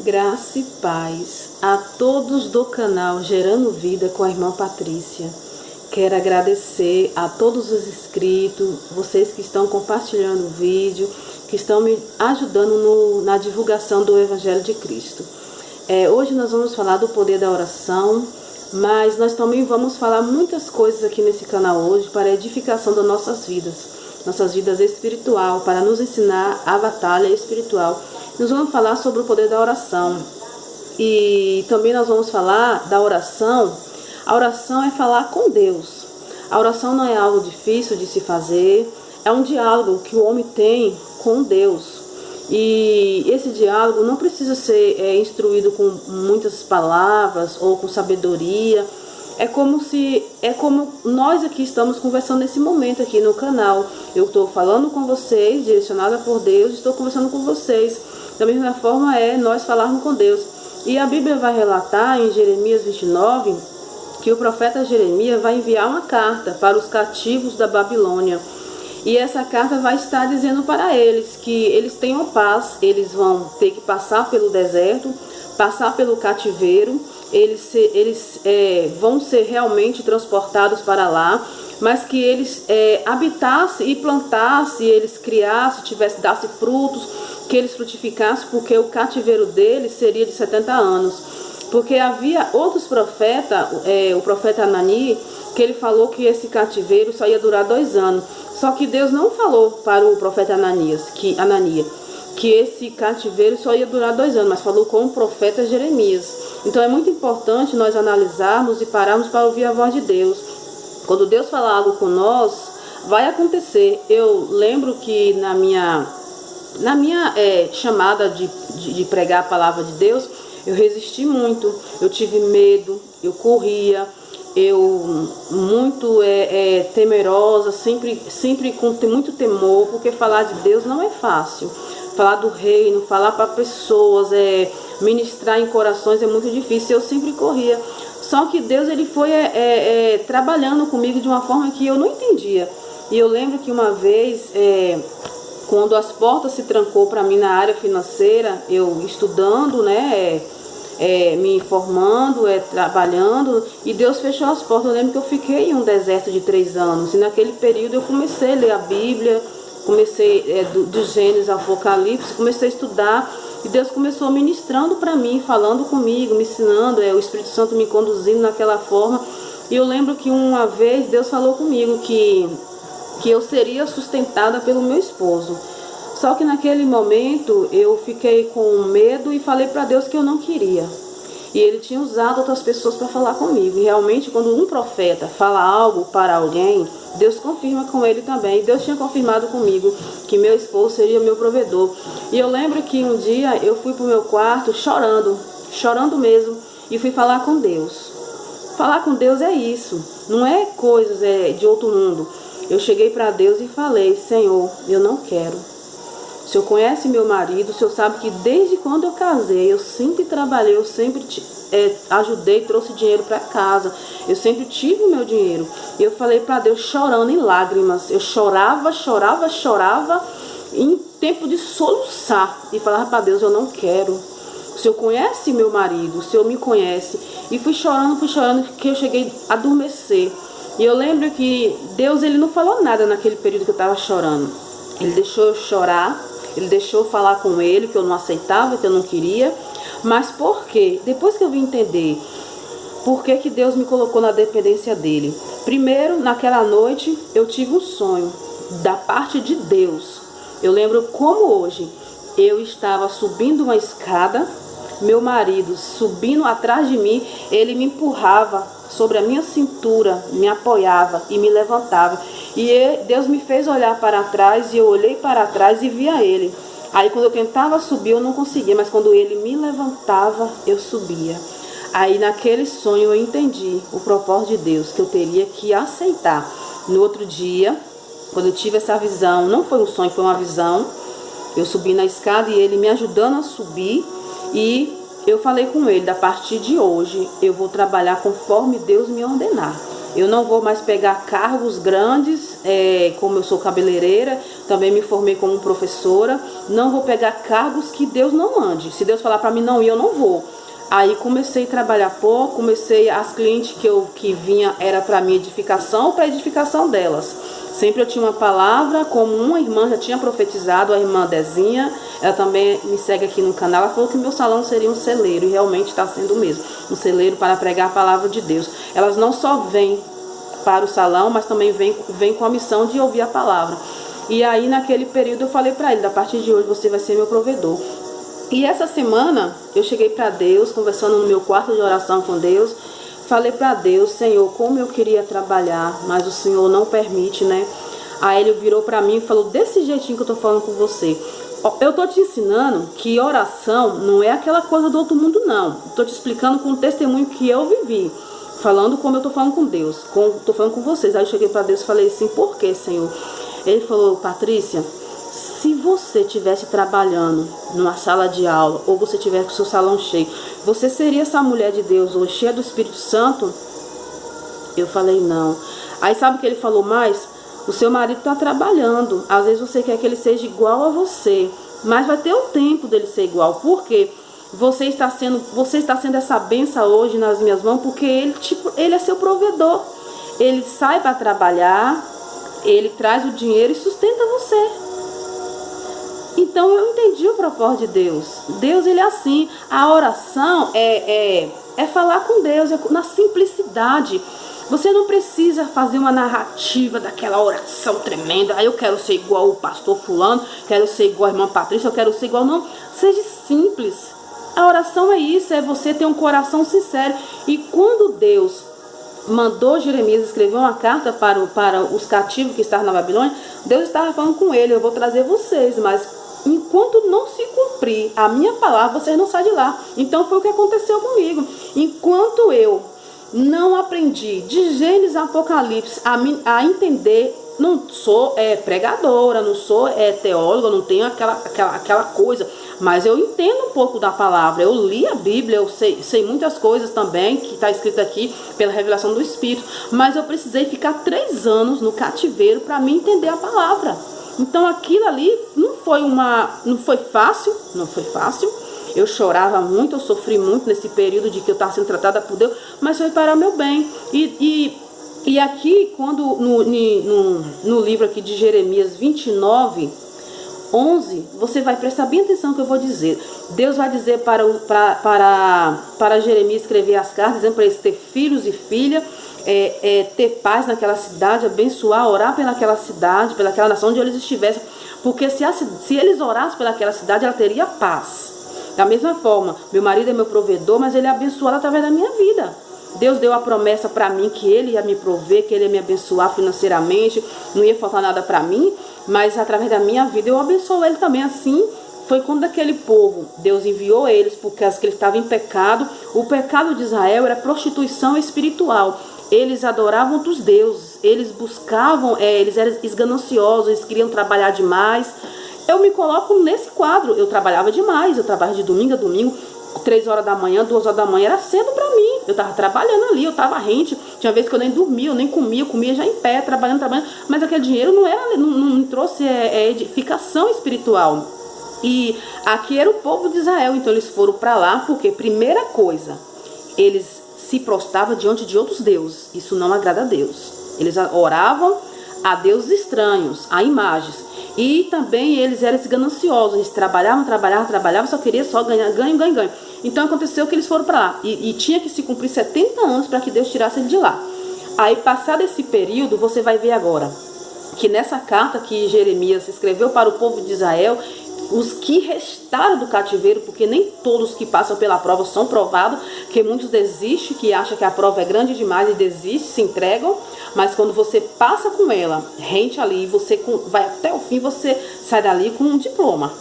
Graça e paz a todos do canal Gerando Vida com a irmã Patrícia. Quero agradecer a todos os inscritos, vocês que estão compartilhando o vídeo, que estão me ajudando na divulgação do Evangelho de Cristo. Hoje nós vamos falar do poder da oração, mas nós também vamos falar muitas coisas aqui nesse canal hoje para a edificação das nossas vidas espiritual, para nos ensinar a batalha espiritual. Nós vamos falar sobre o poder da oração e também nós vamos falar da oração. A oração é falar com Deus. A oração não é algo difícil de se fazer, é um diálogo que o homem tem com Deus. E esse diálogo não precisa ser instruído com muitas palavras ou com sabedoria. É como nós aqui estamos conversando nesse momento aqui no canal. Eu estou falando com vocês, direcionada por Deus, estou conversando com vocês. Da mesma forma é nós falarmos com Deus. E a Bíblia vai relatar em Jeremias 29 que o profeta Jeremias vai enviar uma carta para os cativos da Babilônia. E essa carta vai estar dizendo para eles que eles tenham paz, eles vão ter que passar pelo deserto, passar pelo cativeiro, eles vão ser realmente transportados para lá, mas que eles habitassem e plantassem, eles criassem, dassem frutos, que eles frutificassem, porque o cativeiro deles seria de 70 anos. Porque havia outros profetas, o profeta Anani, que ele falou que esse cativeiro só ia durar 2 anos. Só que Deus não falou para o profeta Ananias que esse cativeiro só ia durar 2 anos, mas falou com o profeta Jeremias. Então é muito importante nós analisarmos e pararmos para ouvir a voz de Deus. Quando Deus falar algo com nós, vai acontecer. Eu lembro que na minha chamada de pregar a palavra de Deus, eu resisti muito, eu tive medo, eu corria, eu muito temerosa, sempre com muito temor, porque falar de Deus não é fácil. Falar do reino, falar para pessoas, ministrar em corações é muito difícil. Eu sempre corria. Só que Deus ele foi trabalhando comigo de uma forma que eu não entendia. E eu lembro que uma vez, quando as portas se trancou para mim na área financeira, eu estudando, me informando, trabalhando, e Deus fechou as portas. Eu lembro que eu fiquei em um deserto de 3 anos, e naquele período eu comecei a ler a Bíblia, comecei do Gênesis ao Apocalipse, comecei a estudar, e Deus começou ministrando para mim, falando comigo, me ensinando, o Espírito Santo me conduzindo naquela forma. E eu lembro que uma vez Deus falou comigo que eu seria sustentada pelo meu esposo. Só que naquele momento eu fiquei com medo e falei para Deus que eu não queria. E ele tinha usado outras pessoas para falar comigo. E realmente quando um profeta fala algo para alguém, Deus confirma com ele também. E Deus tinha confirmado comigo que meu esposo seria meu provedor. E eu lembro que um dia eu fui para o meu quarto chorando mesmo, e fui falar com Deus. Falar com Deus é isso, não é coisas de outro mundo. Eu cheguei para Deus e falei: Senhor, eu não quero. O Senhor conhece meu marido, o Senhor sabe que desde quando eu casei, eu sempre trabalhei, eu sempre ajudei, trouxe dinheiro para casa, eu sempre tive o meu dinheiro. E eu falei para Deus chorando em lágrimas, eu chorava, em tempo de soluçar, e falava para Deus: eu não quero. O Senhor conhece meu marido, o Senhor me conhece. E fui chorando, que eu cheguei a adormecer. E eu lembro que Deus ele não falou nada naquele período que eu estava chorando. Ele deixou eu chorar, ele deixou eu falar com ele que eu não aceitava, que eu não queria. Mas por quê? Depois que eu vim entender por que Deus me colocou na dependência dele. Primeiro, naquela noite, eu tive um sonho da parte de Deus. Eu lembro como hoje. Eu estava subindo uma escada, meu marido subindo atrás de mim, ele me empurrava sobre a minha cintura, me apoiava e me levantava. E Deus me fez olhar para trás, e eu olhei para trás e via ele. Aí quando eu tentava subir, eu não conseguia, mas quando ele me levantava, eu subia. Aí naquele sonho eu entendi o propósito de Deus, que eu teria que aceitar. No outro dia, quando eu tive essa visão, não foi um sonho, foi uma visão, eu subi na escada e ele me ajudando a subir, e eu falei com ele: a partir de hoje eu vou trabalhar conforme Deus me ordenar. Eu não vou mais pegar cargos grandes, como eu sou cabeleireira, também me formei como professora. Não vou pegar cargos que Deus não mande. Se Deus falar para mim não ir, eu não vou. Aí comecei a trabalhar pouco, as clientes que vinha era para minha edificação, para edificação delas. Sempre eu tinha uma palavra, como uma irmã já tinha profetizado, a irmã Dezinha, ela também me segue aqui no canal, ela falou que meu salão seria um celeiro, e realmente está sendo mesmo, um celeiro para pregar a palavra de Deus. Elas não só vêm para o salão, mas também vêm com a missão de ouvir a palavra. E aí naquele período eu falei para ele, a partir de hoje você vai ser meu provedor. E essa semana eu cheguei para Deus, conversando no meu quarto de oração com Deus, falei para Deus, Senhor, como eu queria trabalhar, mas o Senhor não permite, né? Aí ele virou para mim e falou, desse jeitinho que eu tô falando com você. Eu tô te ensinando que oração não é aquela coisa do outro mundo, não. Tô te explicando com o testemunho que eu vivi, falando como eu tô falando com Deus, tô falando com vocês. Aí eu cheguei para Deus e falei assim, por que, Senhor? Ele falou, Patrícia, se você estivesse trabalhando numa sala de aula, ou você tivesse com o seu salão cheio, você seria essa mulher de Deus hoje, cheia do Espírito Santo? Eu falei, não. Aí sabe o que ele falou mais? O seu marido está trabalhando. Às vezes você quer que ele seja igual a você, mas vai ter um tempo dele ser igual. Por quê? Você está sendo essa benção hoje nas minhas mãos, porque ele é seu provedor. Ele sai para trabalhar, ele traz o dinheiro e sustenta você. Então eu entendi o propósito de Deus. Deus, ele é assim. A oração é falar com Deus, na simplicidade. Você não precisa fazer uma narrativa daquela oração tremenda. Eu quero ser igual o pastor fulano, quero ser igual a irmã Patrícia, eu quero ser igual. Não, seja simples. A oração é isso, é você ter um coração sincero. E quando Deus mandou Jeremias escrever uma carta para os cativos que estavam na Babilônia, Deus estava falando com ele, eu vou trazer vocês, mas enquanto não se cumprir a minha palavra, vocês não saem de lá. Então foi o que aconteceu comigo. Enquanto eu não aprendi de Gênesis a Apocalipse a entender, não sou pregadora, não sou teóloga, não tenho aquela coisa, mas eu entendo um pouco da palavra. Eu li a Bíblia, eu sei muitas coisas também que está escrito aqui pela revelação do Espírito, mas eu precisei ficar 3 anos no cativeiro para me entender a palavra. Então aquilo ali não foi fácil. Eu chorava muito, eu sofri muito nesse período de que eu estava sendo tratada por Deus, mas foi para o meu bem. E aqui, quando no livro aqui de Jeremias 29, 11, você vai prestar bem atenção no que eu vou dizer. Deus vai dizer para Jeremias escrever as cartas, dizendo para eles ter filhos e filhas, ter paz naquela cidade, abençoar, orar pelaquela cidade, pelaquela nação onde eles estivessem, porque se eles orassem pelaquela cidade, ela teria paz. Da mesma forma, meu marido é meu provedor, mas ele é abençoado através da minha vida. Deus deu a promessa para mim que ele ia me prover, que ele ia me abençoar financeiramente, não ia faltar nada para mim, mas através da minha vida eu abençoo ele também. Assim foi quando aquele povo, Deus enviou eles, porque eles estavam em pecado. O pecado de Israel era prostituição espiritual. Eles adoravam outros deuses, eles buscavam, eles eram gananciosos, eles queriam trabalhar demais. Eu me coloco nesse quadro, eu trabalhava demais, eu trabalhava de domingo a domingo, 3 horas da manhã, 2 horas da manhã, era cedo pra mim. Eu tava trabalhando ali, eu tava rente. Tinha vezes que eu nem dormia, eu nem comia, eu comia já em pé, trabalhando. Mas aquele dinheiro não me trouxe edificação espiritual. E aqui era o povo de Israel, então eles foram para lá, porque primeira coisa, eles se prostravam diante de outros deuses. Isso não agrada a Deus. Eles oravam a deuses estranhos, a imagens. E também eles eram gananciosos, eles trabalhavam, só queria só ganhar, ganho. Então aconteceu que eles foram para lá, e tinha que se cumprir 70 anos para que Deus tirasse ele de lá. Aí, passado esse período, você vai ver agora, que nessa carta que Jeremias escreveu para o povo de Israel, os que restaram do cativeiro, porque nem todos que passam pela prova são provados, que muitos desistem, que acham que a prova é grande demais e desistem, se entregam, mas quando você passa com ela, rente ali, você vai até o fim, você sai dali com um diploma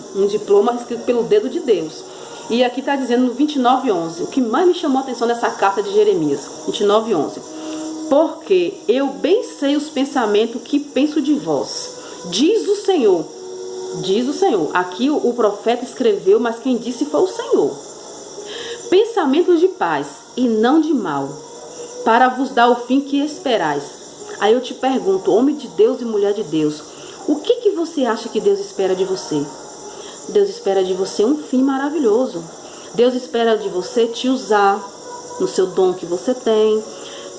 escrito pelo dedo de Deus. E aqui está dizendo no 29:11, o que mais me chamou a atenção nessa carta de Jeremias, 29:11, porque eu bem sei os pensamentos que penso de vós, diz o Senhor. Aqui o profeta escreveu, mas quem disse foi o Senhor. Pensamentos de paz e não de mal, para vos dar o fim que esperais. Aí eu te pergunto, homem de Deus e mulher de Deus, O que você acha que Deus espera de você? Deus espera de você um fim maravilhoso. Deus espera de você te usar no seu dom que você tem,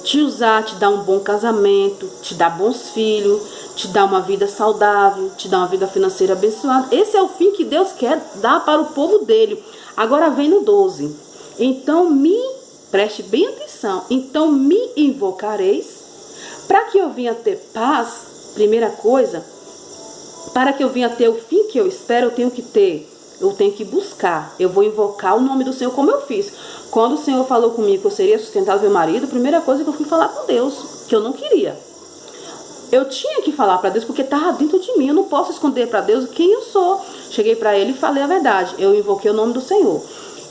te usar, te dar um bom casamento, te dar bons filhos, te dar uma vida saudável, te dar uma vida financeira abençoada. Esse é o fim que Deus quer dar para o povo dele. Agora vem no 12. Então preste bem atenção, então me invocareis, para que eu venha ter paz. Primeira coisa, para que eu venha ter o fim que eu espero, eu tenho que buscar, eu vou invocar o nome do Senhor, como eu fiz. Quando o Senhor falou comigo que eu seria sustentado meu marido, a primeira coisa que eu fui falar com Deus, que eu não queria. Eu tinha que falar para Deus, porque estava dentro de mim, eu não posso esconder para Deus quem eu sou. Cheguei para ele e falei a verdade, eu invoquei o nome do Senhor.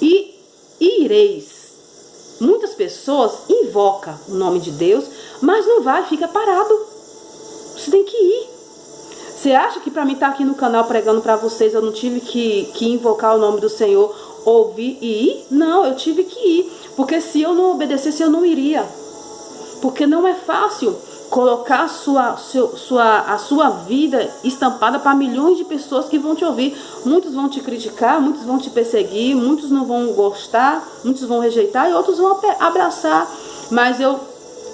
E ireis. Muitas pessoas invocam o nome de Deus, mas não vai, fica parado. Você tem que ir. Você acha que para mim estar aqui no canal pregando para vocês, eu não tive que invocar o nome do Senhor, ouvir e ir? Não, eu tive que ir. Porque se eu não obedecesse, eu não iria. Porque não é fácil colocar a sua vida estampada para milhões de pessoas que vão te ouvir. Muitos vão te criticar, muitos vão te perseguir, muitos não vão gostar, muitos vão rejeitar e outros vão abraçar. Mas eu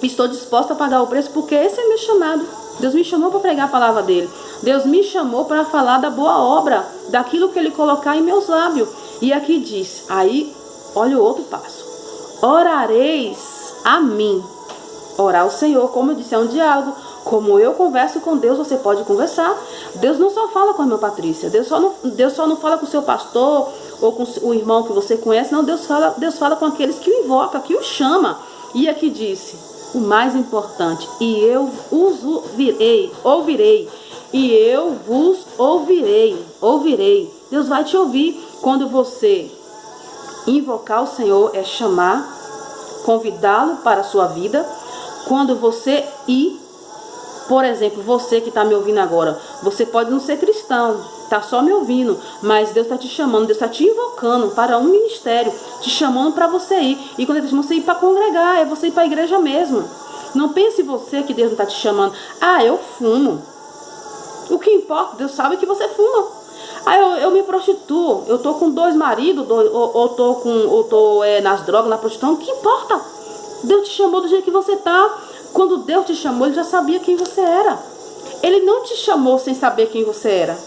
estou disposta a pagar o preço, porque esse é meu chamado. Deus me chamou para pregar a palavra dele. Deus me chamou para falar da boa obra, daquilo que ele colocar em meus lábios. E aqui diz, aí, olha o outro passo. Orareis a mim. Orar ao Senhor, como eu disse, é um diálogo. Como eu converso com Deus, você pode conversar. Deus não só fala com a irmã Patrícia. Deus só não fala com o seu pastor ou com o irmão que você conhece. Não, Deus fala com aqueles que o invocam, que o chama. E aqui disse, o mais importante, e eu os ouvirei, e eu vos ouvirei. Deus vai te ouvir. Quando você invocar o Senhor, é chamar, convidá-lo para a sua vida. Quando você ir, por exemplo, você que está me ouvindo agora, você pode não ser cristão, está só me ouvindo, mas Deus está te chamando, Deus está te invocando para um ministério, te chamando para você ir. E quando ele está chamando, você ir para congregar, é você ir para a igreja mesmo. Não pense você que Deus não está te chamando. Ah, eu fumo. O que importa? Deus sabe que você fuma. Ah, eu me prostituo, eu tô com 2 maridos, ou tô nas drogas, na prostituição. O que importa? Deus te chamou do jeito que você tá. Quando Deus te chamou, ele já sabia quem você era. Ele não te chamou sem saber quem você era.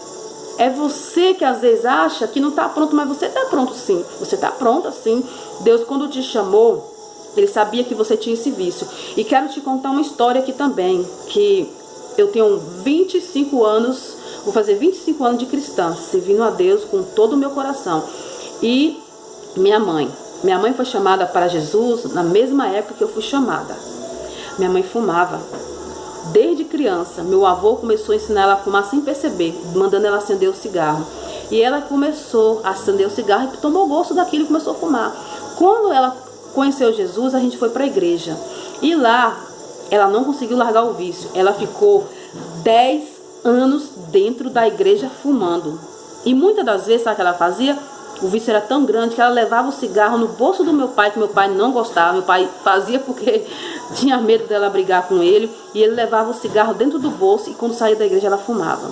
É você que às vezes acha que não está pronto, mas você está pronto sim. Você está pronta sim. Deus, quando te chamou, ele sabia que você tinha esse vício. E quero te contar uma história aqui também, que eu tenho 25 anos, vou fazer 25 anos de cristã, servindo a Deus com todo o meu coração. E minha mãe foi chamada para Jesus na mesma época que eu fui chamada. Minha mãe fumava. Desde criança, meu avô começou a ensinar ela a fumar sem perceber, mandando ela acender o cigarro. E ela começou a acender o cigarro e tomou gosto daquilo e começou a fumar. Quando ela conheceu Jesus, a gente foi para a igreja. E lá, ela não conseguiu largar o vício.Ela ficou 10 anos dentro da igreja fumando. E muitas das vezes, sabe o que ela fazia? O vício era tão grande que ela levava o cigarro no bolso do meu pai, que meu pai não gostava. Meu pai fazia porque tinha medo dela brigar com ele. E ele levava o cigarro dentro do bolso e quando saía da igreja ela fumava.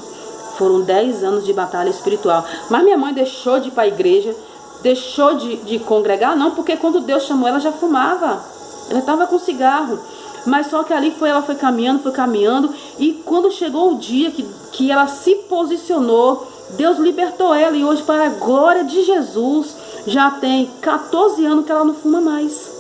Foram 10 anos de batalha espiritual. Mas minha mãe deixou de ir para a igreja, deixou de congregar, não, porque quando Deus chamou ela já fumava. Ela estava com cigarro. Mas só que ali ela foi caminhando. E quando chegou o dia que ela se posicionou, Deus libertou ela. E hoje, para a glória de Jesus, já tem 14 anos que ela não fuma mais.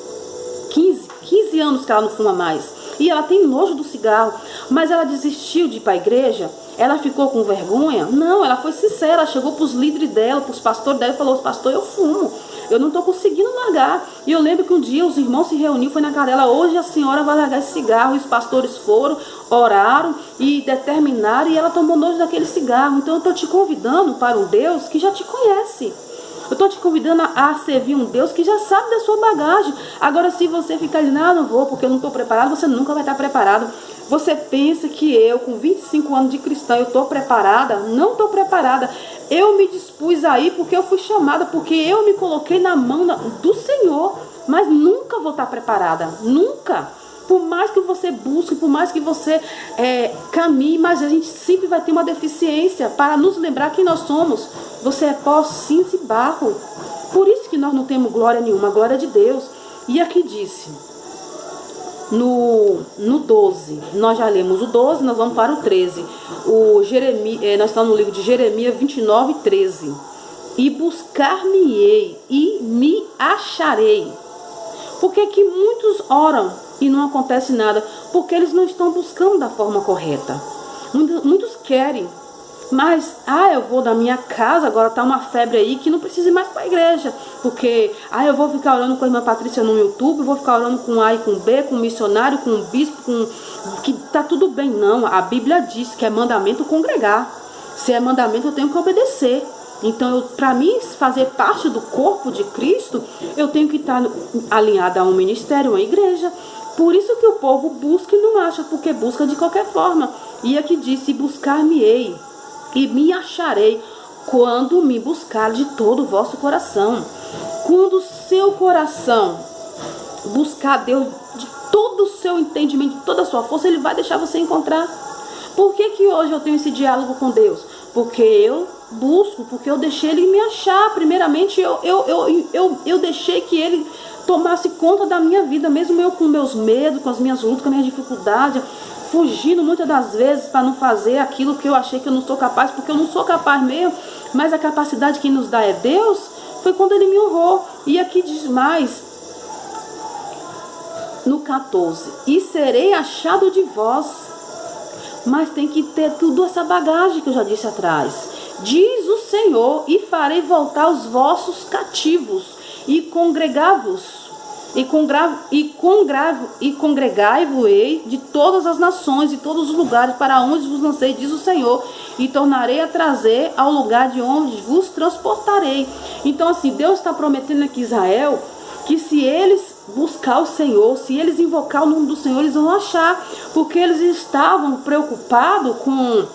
15 anos que ela não fuma mais. E ela tem nojo do cigarro. Mas ela desistiu de ir para a igreja? Ela ficou com vergonha? Não, ela foi sincera. Ela chegou para os líderes dela, para os pastores dela e falou: pastor, eu fumo. Eu não estou conseguindo largar. E eu lembro que um dia os irmãos se reuniram, foi na casa dela: hoje a senhora vai largar esse cigarro. E os pastores foram, oraram e determinaram, e ela tomou nojo daquele cigarro. Então eu estou te convidando para um Deus que já te conhece. Eu estou te convidando a servir um Deus que já sabe da sua bagagem. Agora, se você ficar dizendo: ah, não vou porque eu não estou preparado, você nunca vai estar preparado. Você pensa que eu, com 25 anos de cristã, eu estou preparada? Não estou preparada. Eu me dispus a ir porque eu fui chamada, porque eu me coloquei na mão do Senhor. Mas nunca vou estar preparada. Nunca. Por mais que você busque, por mais que você caminhe, mas a gente sempre vai ter uma deficiência para nos lembrar quem nós somos. Você é pó, cinza e barro. Por isso que nós não temos glória nenhuma, a glória de Deus. E aqui disse, no 12, nós já lemos o 12, nós vamos para o 13. Nós estamos no livro de Jeremias 29, 13. E buscar-me-ei e me acharei. Por que que muitos oram e não acontece nada? Porque eles não estão buscando da forma correta. Muitos querem, mas eu vou da minha casa, agora está uma febre aí que não precisa ir mais para a igreja. Porque eu vou ficar orando com a irmã Patrícia no YouTube, vou ficar orando com A e com B, com missionário, com bispo, que tá tudo bem. Não, a Bíblia diz que é mandamento congregar. Se é mandamento, eu tenho que obedecer. Então, para mim fazer parte do corpo de Cristo, eu tenho que estar alinhada a um ministério, a uma igreja. Por isso que o povo busca e não acha, porque busca de qualquer forma. E aqui disse, buscar-me-ei e me acharei quando me buscar de todo o vosso coração. Quando o seu coração buscar Deus de todo o seu entendimento, de toda a sua força, Ele vai deixar você encontrar. Por que que hoje eu tenho esse diálogo com Deus? Porque eu busco, porque eu deixei Ele me achar. Primeiramente, eu deixei que Ele tomasse conta da minha vida, mesmo eu com meus medos, com as minhas lutas, com as minhas dificuldades, fugindo muitas das vezes para não fazer aquilo que eu achei que eu não sou capaz, porque eu não sou capaz mesmo, mas a capacidade que nos dá é Deus. Foi quando Ele me honrou. E aqui diz mais, no 14, e serei achado de vós. Mas tem que ter tudo essa bagagem que eu já disse atrás. Diz o Senhor, e farei voltar os vossos cativos, e congregavos, e congregai-vos-ei de todas as nações, de todos os lugares para onde vos lancei, diz o Senhor, e tornarei a trazer ao lugar de onde vos transportarei. Então assim, Deus está prometendo aqui a Israel, que se eles buscar o Senhor, se eles invocar o nome do Senhor, eles vão achar, porque eles estavam preocupados com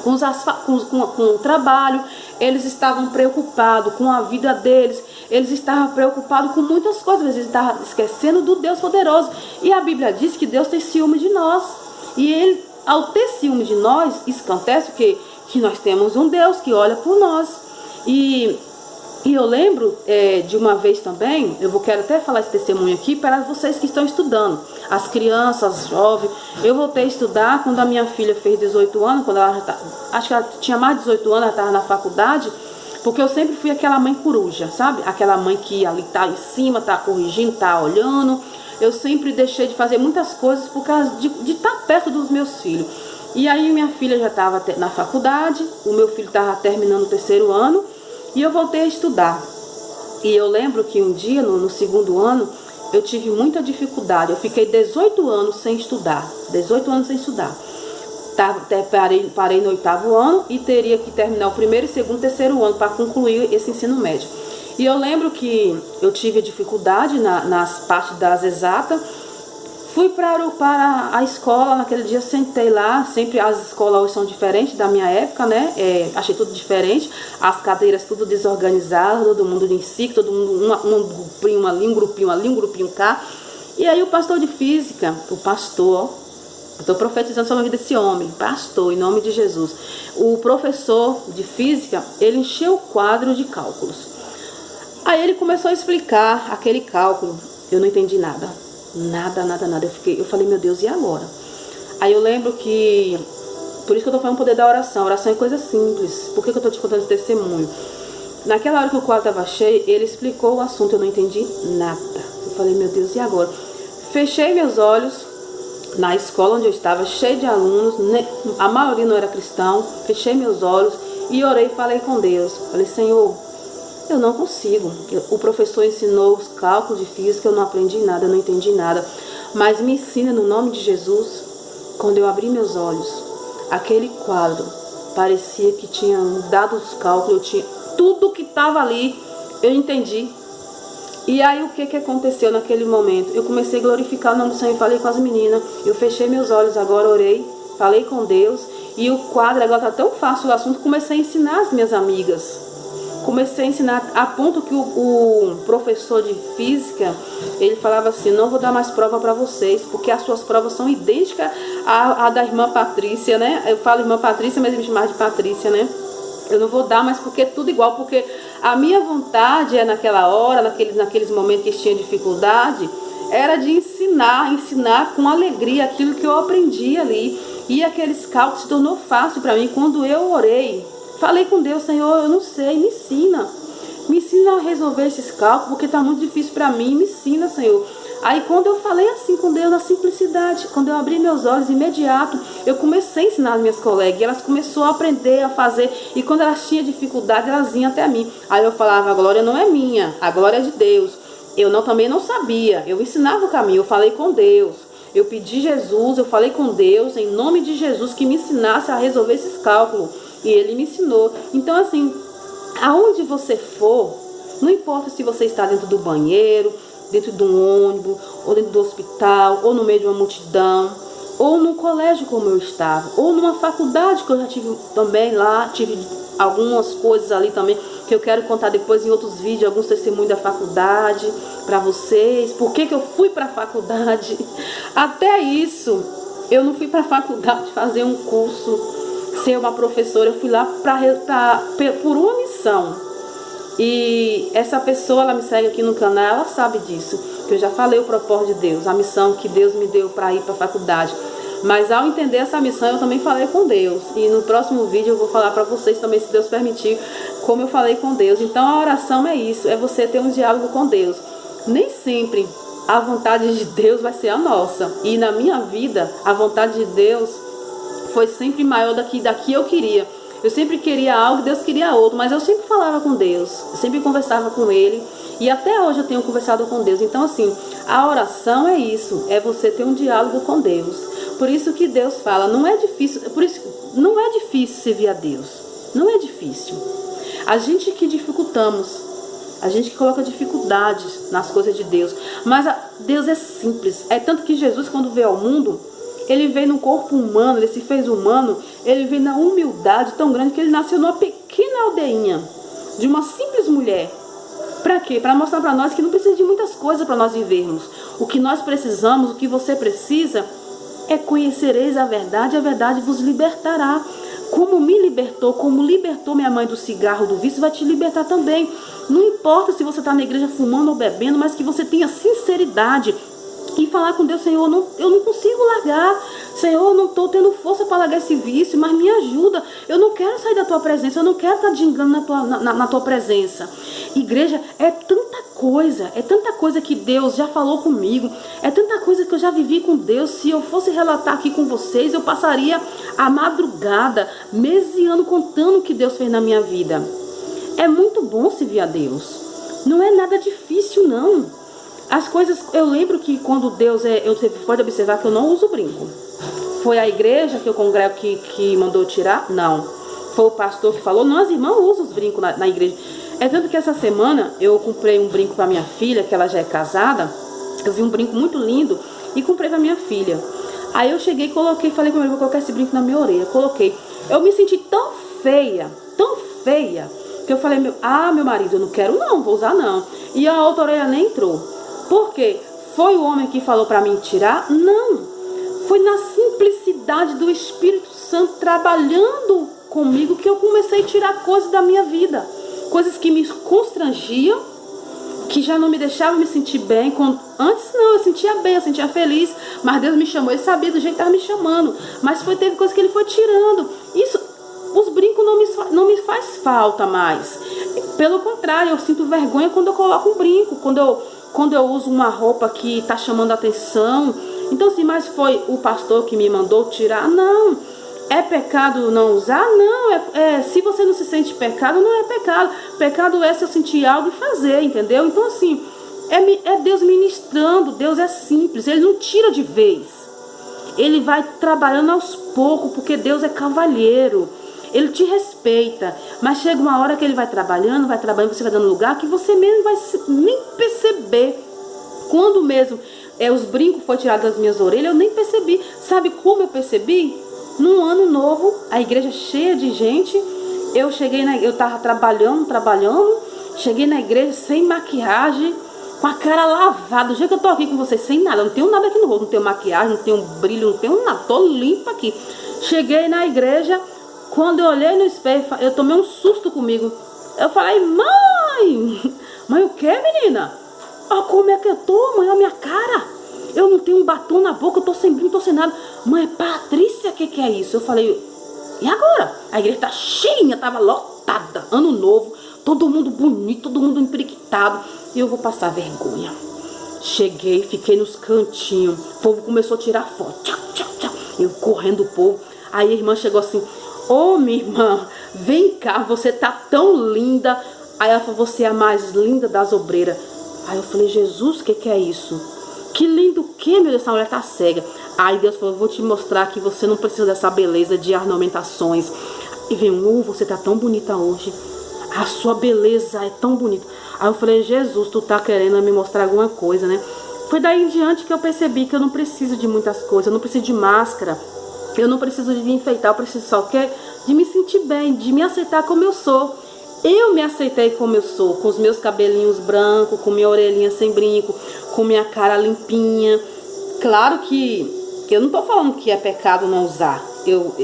o trabalho, eles estavam preocupados com a vida deles, eles estavam preocupados com muitas coisas, eles estavam esquecendo do Deus poderoso. E a Bíblia diz que Deus tem ciúme de nós, e Ele, ao ter ciúme de nós, isso acontece porque que nós temos um Deus que olha por nós. E eu lembro de uma vez também, quero até falar esse testemunho aqui para vocês que estão estudando, as crianças, as jovens. Eu voltei a estudar quando a minha filha fez 18 anos, quando ela acho que ela tinha mais de 18 anos, ela estava na faculdade, porque eu sempre fui aquela mãe coruja, sabe? Aquela mãe que ali tá em cima, tá corrigindo, tá olhando. Eu sempre deixei de fazer muitas coisas por causa de estar perto dos meus filhos. E aí minha filha já estava na faculdade, o meu filho estava terminando o 3º ano, e eu voltei a estudar. E eu lembro que um dia, no 2º ano, eu tive muita dificuldade. Eu fiquei 18 anos sem estudar. 18 anos sem estudar. Parei no 8º ano e teria que terminar o 1º, 2º, 3º ano para concluir esse ensino médio. E eu lembro que eu tive dificuldade nas partes das exatas. Fui para a escola, naquele dia sentei lá, sempre as escolas hoje são diferentes da minha época, né? Achei tudo diferente, as cadeiras tudo desorganizadas, todo mundo em si, todo mundo um grupinho ali, um grupinho ali, um grupinho cá. E aí o pastor de física, eu estou profetizando sobre a vida desse homem, pastor, em nome de Jesus. O professor de física, ele encheu o quadro de cálculos. Aí ele começou a explicar aquele cálculo, eu não entendi nada. Nada. Eu falei, meu Deus, e agora? Aí eu lembro que, por isso que eu tô falando o poder da oração. Oração é coisa simples. Por que eu tô te contando esse testemunho? Naquela hora que o quadro estava cheio, ele explicou o assunto, eu não entendi nada. Eu falei, meu Deus, e agora? Fechei meus olhos na escola onde eu estava, cheio de alunos, a maioria não era cristão. Fechei meus olhos e orei e falei com Deus. Falei, Senhor, eu não consigo. O professor ensinou os cálculos de física, eu não aprendi nada, eu não entendi nada. Mas me ensina no nome de Jesus. Quando eu abri meus olhos, aquele quadro parecia que tinha mudado os cálculos, eu tinha tudo que estava ali, eu entendi. E aí o que aconteceu naquele momento? Eu comecei a glorificar o nome do Senhor e falei com as meninas. Eu fechei meus olhos agora, orei, falei com Deus. E o quadro agora está tão fácil o assunto, comecei a ensinar as minhas amigas. comecei a ensinar a ponto que o professor de física, ele falava assim: não vou dar mais prova para vocês, porque as suas provas são idênticas à da irmã Patrícia, né? Eu falo irmã Patrícia, mas ele me chamava de Patrícia, né? Eu não vou dar mais porque é tudo igual, porque a minha vontade naquela hora, naqueles momentos que tinha dificuldade, era de ensinar com alegria aquilo que eu aprendi ali. E aqueles cálculos se tornou fácil para mim. Quando eu orei, falei com Deus: Senhor, eu não sei, me ensina a resolver esses cálculos, porque está muito difícil para mim, me ensina, Senhor. Aí quando eu falei assim com Deus, na simplicidade, quando eu abri meus olhos, imediato, eu comecei a ensinar as minhas colegas, e elas começaram a aprender a fazer, e quando elas tinham dificuldade, elas vinham até mim. Aí eu falava: a glória não é minha, a glória é de Deus. Também não sabia, eu ensinava o caminho, eu falei com Deus. Eu pedi Jesus, eu falei com Deus, em nome de Jesus, que me ensinasse a resolver esses cálculos. E Ele me ensinou. Então, assim, aonde você for, não importa se você está dentro do banheiro, dentro de um ônibus, ou dentro do hospital, ou no meio de uma multidão, ou no colégio como eu estava, ou numa faculdade que eu já tive também lá, tive algumas coisas ali também, que eu quero contar depois em outros vídeos, alguns testemunhos da faculdade para vocês, por que eu fui para a faculdade. Até isso, eu não fui para a faculdade fazer um curso, ser uma professora, eu fui lá por uma missão. E essa pessoa, ela me segue aqui no canal, ela sabe disso, que eu já falei o propósito de Deus, a missão que Deus me deu para ir para a faculdade. Mas ao entender essa missão, eu também falei com Deus. E no próximo vídeo eu vou falar para vocês também, se Deus permitir, como eu falei com Deus. Então a oração é isso, é você ter um diálogo com Deus. Nem sempre a vontade de Deus vai ser a nossa. E na minha vida, a vontade de Deus foi sempre maior daqui eu queria. Eu sempre queria algo, Deus queria outro, mas eu sempre falava com Deus, eu sempre conversava com Ele, e até hoje eu tenho conversado com Deus. Então, assim, a oração é isso, é você ter um diálogo com Deus. Por isso que Deus fala, não é difícil servir a Deus, não é difícil. A gente que dificultamos, a gente que coloca dificuldades nas coisas de Deus, mas Deus é simples. É tanto que Jesus, quando veio ao mundo, Ele veio no corpo humano, Ele se fez humano, Ele veio na humildade tão grande que Ele nasceu numa pequena aldeinha, de uma simples mulher. Para quê? Para mostrar para nós que não precisa de muitas coisas para nós vivermos. O que nós precisamos, o que você precisa, é conhecereis a verdade vos libertará. Como me libertou, como libertou minha mãe do cigarro, do vício, vai te libertar também. Não importa se você está na igreja fumando ou bebendo, mas que você tenha sinceridade e falar com Deus: Senhor, eu não consigo largar, Senhor, eu não estou tendo força para largar esse vício, mas me ajuda, eu não quero sair da tua presença, eu não quero estar de engano na tua presença. Igreja, é tanta coisa que Deus já falou comigo, é tanta coisa que eu já vivi com Deus. Se eu fosse relatar aqui com vocês, eu passaria a madrugada, meses e anos contando o que Deus fez na minha vida. É muito bom servir a Deus, não é nada difícil não. As coisas, eu lembro que quando Deus você pode observar que eu não uso brinco. Foi a igreja que eu congrego que mandou tirar? Não. Foi o pastor que falou? Não, as irmãs usam os brincos na igreja. É tanto que essa semana eu comprei um brinco para minha filha, que ela já é casada. Eu vi um brinco muito lindo e comprei para minha filha. Aí eu cheguei, coloquei, falei com meu irmão: vou colocar esse brinco na minha orelha. Coloquei. Eu me senti tão feia, que eu falei: meu marido, eu não quero não, vou usar não. E a outra orelha nem entrou. Por quê? Foi o homem que falou para mim tirar? Não. Foi na simplicidade do Espírito Santo trabalhando comigo que eu comecei a tirar coisas da minha vida. Coisas que me constrangiam, que já não me deixavam me sentir bem. Antes não, eu sentia bem, eu sentia feliz. Mas Deus me chamou, Ele sabia do jeito que estava me chamando. Mas teve coisas que Ele foi tirando. Isso, os brincos não me faz falta mais. Pelo contrário, eu sinto vergonha quando eu coloco um brinco, quando eu uso uma roupa que está chamando a atenção. Então, assim, mas foi o pastor que me mandou tirar? Não. É pecado não usar? Não. Se você não se sente pecado, não é pecado. Pecado é se eu sentir algo e fazer, entendeu? Então, assim, é Deus ministrando. Deus é simples, Ele não tira de vez. Ele vai trabalhando aos poucos, porque Deus é cavalheiro. Ele te respeita, mas chega uma hora que Ele vai trabalhando, você vai dando lugar que você mesmo vai nem perceber. Quando mesmo os brincos foram tirados das minhas orelhas, eu nem percebi. Sabe como eu percebi? Num ano novo, a igreja cheia de gente, eu tava trabalhando, cheguei na igreja sem maquiagem, com a cara lavada. Do jeito que eu tô aqui com vocês, sem nada, não tenho nada aqui no rosto, não tenho maquiagem, não tenho brilho, não tenho nada, tô limpa aqui. Cheguei na igreja, quando eu olhei no espelho, eu tomei um susto comigo. Eu falei, mãe, o que, menina? Olha como é que eu tô, mãe, olha a minha cara. Eu não tenho um batom na boca, eu tô sem brilho, não tô sem nada. Mãe, Patrícia, o que é isso? Eu falei, e agora? A igreja tá cheinha, tava lotada, ano novo, todo mundo bonito, todo mundo emperiquitado, e eu vou passar vergonha. Cheguei, fiquei nos cantinhos, o povo começou a tirar foto, tchau, tchau, tchau. Eu correndo o povo, aí a irmã chegou assim, ô minha irmã, vem cá, você tá tão linda. Aí ela falou, você é a mais linda das obreiras. Aí eu falei, Jesus, o que é isso? Que lindo o que, meu Deus, essa mulher tá cega. Aí Deus falou, vou te mostrar que você não precisa dessa beleza de ornamentações. E veio, você tá tão bonita hoje. A sua beleza é tão bonita. Aí eu falei, Jesus, tu tá querendo me mostrar alguma coisa, né? Foi daí em diante que eu percebi que eu não preciso de muitas coisas. Eu não preciso de máscara. Eu não preciso de me enfeitar. Eu preciso só de me sentir bem, de me aceitar como eu sou. Eu me aceitei como eu sou, com os meus cabelinhos brancos, com minha orelhinha sem brinco, com minha cara limpinha. Claro que eu não tô falando que é pecado não usar.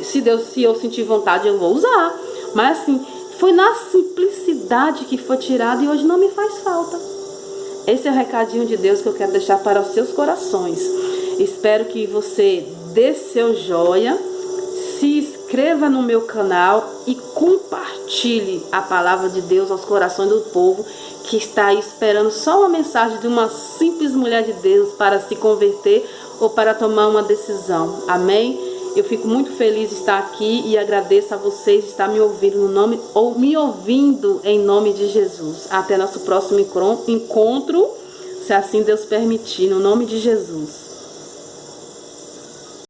Se eu sentir vontade, eu vou usar. Mas assim, foi na simplicidade que foi tirado e hoje não me faz falta. Esse é o recadinho de Deus que eu quero deixar para os seus corações. Espero que você dê seu joia, se inscreva no meu canal e compartilhe a palavra de Deus aos corações do povo que está aí esperando só uma mensagem de uma simples mulher de Deus para se converter ou para tomar uma decisão. Amém? Eu fico muito feliz de estar aqui e agradeço a vocês de estar me ouvindo me ouvindo em nome de Jesus. Até nosso próximo encontro, se assim Deus permitir, no nome de Jesus.